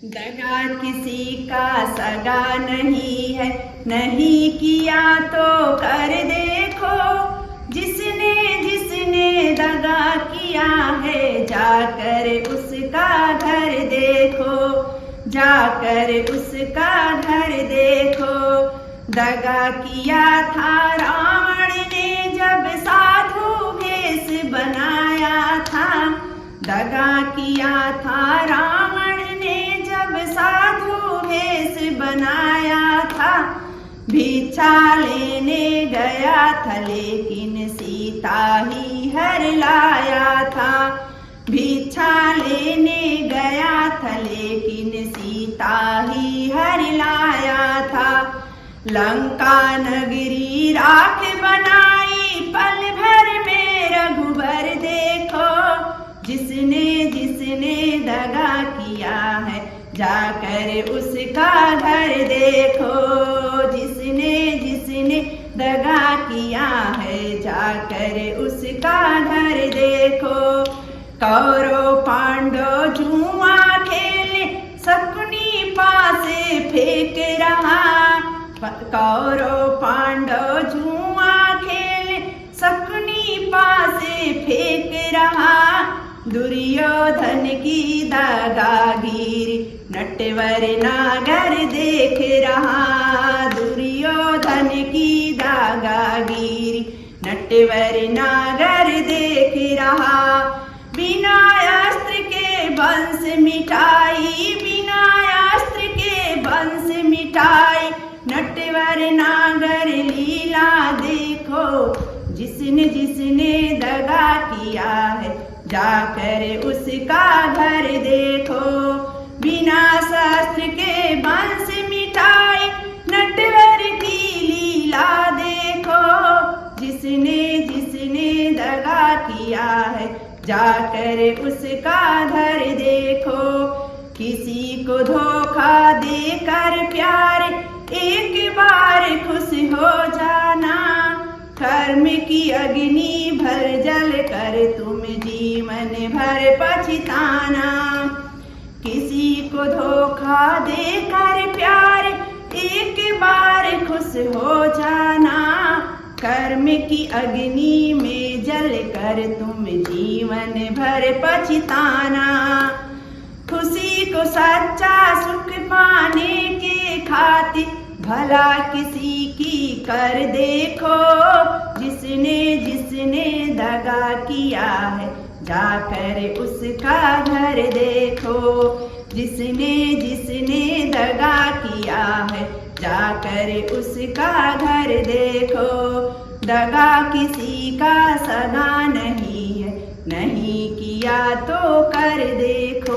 दगा किसी का सगा नहीं है, नहीं किया तो कर देखो। जिसने जिसने दगा किया है, जाकर उसका घर देखो, जाकर उसका घर देखो। दगा किया था रावण ने जब साधु भेष बनाया था, दगा किया था रावण ने जब साधु भेष बनाया था। भिक्षा लेने गया था लेकिन सीता ही हर लाया था, भिक्षा लेने गया था लेकिन सीता ही हर लाया था। लंका नगरी राख बनाई, पल भर में रघुबर देखो। जिसने जिसने दगा किया है, जाकर उसका घर देखो। जिसने जिसने दगा किया है, जाकर उसका घर देखो। कौरव पांडव जुआ खेले, शकुनी पासे फेंक रहा। कौरव पांडव जुआ खेले, शकुनी पासे फेंक रहा। दुर्योधन की दागागिरी, नटवर नागर देख रहा। दुर्योधन की दागागिरी, नटवर नागर देख रहा। बिना अस्त्र के वंश मिटाई, बिना अस्त्र के वंश मिटाई। नटवर नागर लीला देखो। जिसने जिसने दगा किया है, जाकर उसका घर देखो। बिना शस्त्र के वंश मिटाई, नटवर की लीला देखो। जिसने जिसने दगा किया है, जाकर उसका घर देखो। किसी को धोखा देकर प्यार, एक बार खुश हो जाना। कर्म की अग्नि भर जल कर तुम जीवन भर पछताना। किसी को धोखा देकर प्यार, एक बार खुश हो जाना। कर्म की अग्नि में जल कर तुम जीवन भर पछताना। खुशी को सच्चा सुख पाने के खातिर, भला किसी की कर देखो। जिसने जिसने दगा किया है, जाकर उसका घर देखो। जिसने जिसने दगा किया है, जाकर उसका घर देखो। दगा किसी का सगा नहीं है, नहीं किया तो कर देखो।